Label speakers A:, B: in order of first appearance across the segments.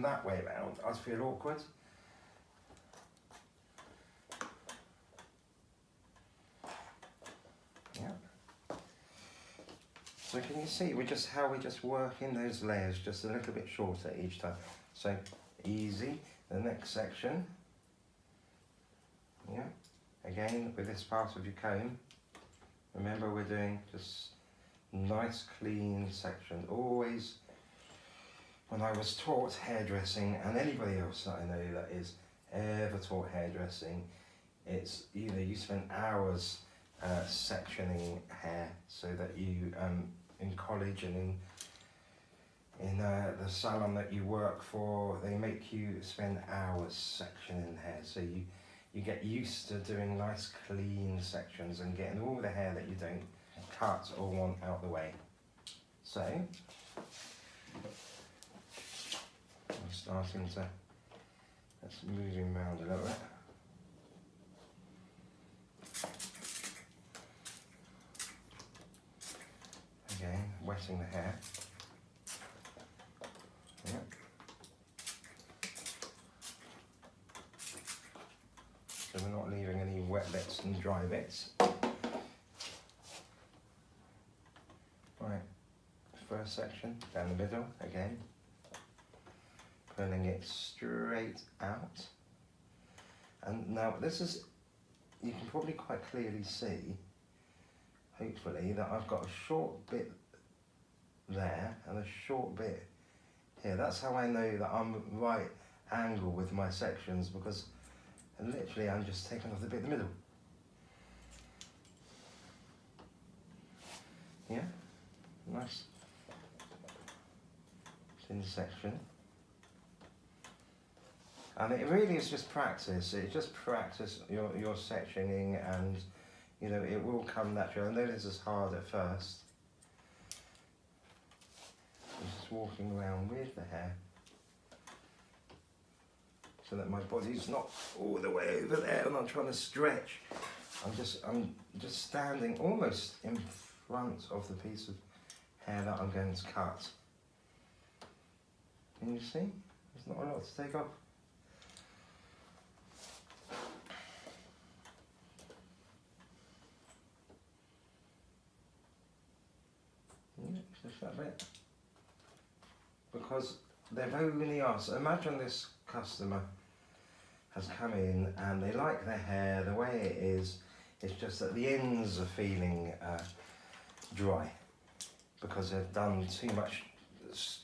A: that way around, I'd feel awkward. Yeah. So can you see how we just work in those layers just a little bit shorter each time. So easy. The next section. Yeah. Again with this part of your comb. Remember we're doing just nice clean sections. Always, when I was taught hairdressing, and anybody else that I know that is ever taught hairdressing, it's, you know, you spend hours sectioning hair, so that you in college and in the salon that you work for, they make you spend hours sectioning hair, so you get used to doing nice clean sections and getting all the hair that you don't cut or want out the way. So I'm starting to, that's moving around a little bit. Again, wetting the hair. Yep. So we're not leaving any wet bits and dry bits. Right, first section, down the middle again. Pulling it straight out. And now this is, you can probably quite clearly see, hopefully, that I've got a short bit there and a short bit here. That's how I know that I'm right angle with my sections, because literally I'm just taking off the bit in the middle. Yeah, nice thin section. And it really is just practice. It's just practice your sectioning, and you know, it will come natural. I know this is hard at first. I'm just walking around with the hair so that my body's not all the way over there and I'm trying to stretch. I'm just standing almost in front of the piece of hair that I'm going to cut. Can you see? There's not a lot to take off. Just that bit. Because they've only asked, imagine this customer has come in and they like their hair the way it is, it's just that the ends are feeling dry because they've done too much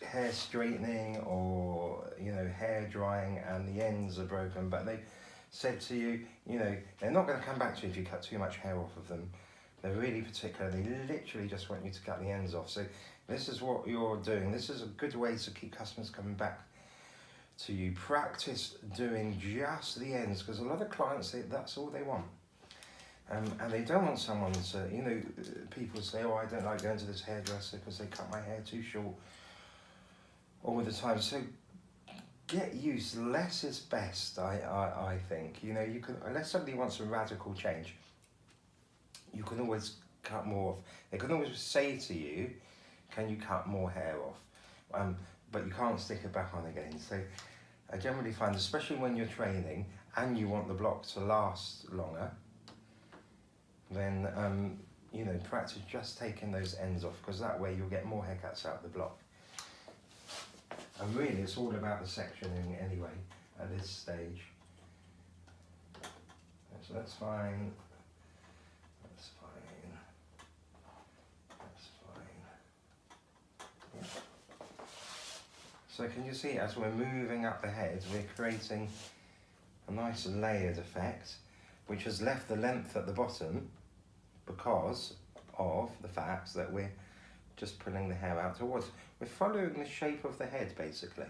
A: hair straightening or, you know, hair drying, and the ends are broken. But they said to you, you know, they're not going to come back to you if you cut too much hair off of them. They're really particular. They literally just want you to cut the ends off. So this is what you're doing. This is a good way to keep customers coming back to you. Practice doing just the ends, because a lot of clients say that's all they want. And they don't want someone to, you know, people say, oh, I don't like going to this hairdresser because they cut my hair too short all the time. So get used, less is best, I think. You know, you can, unless somebody wants a radical change, you can always cut more off. They can always say to you, can you cut more hair off? But you can't stick it back on again. So I generally find, especially when you're training and you want the block to last longer, then you know, practice just taking those ends off, because that way you'll get more haircuts out of the block. And really it's all about the sectioning anyway at this stage. So that's fine. That's fine. That's fine. Yeah. So can you see, as we're moving up the head, we're creating a nice layered effect, which has left the length at the bottom because of the fact that we're just pulling the hair out towards. We're following the shape of the head, basically.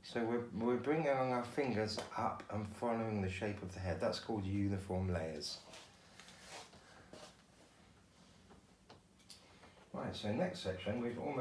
A: So we're bringing our fingers up and following the shape of the head. That's called uniform layers. Right, so next section, we've almost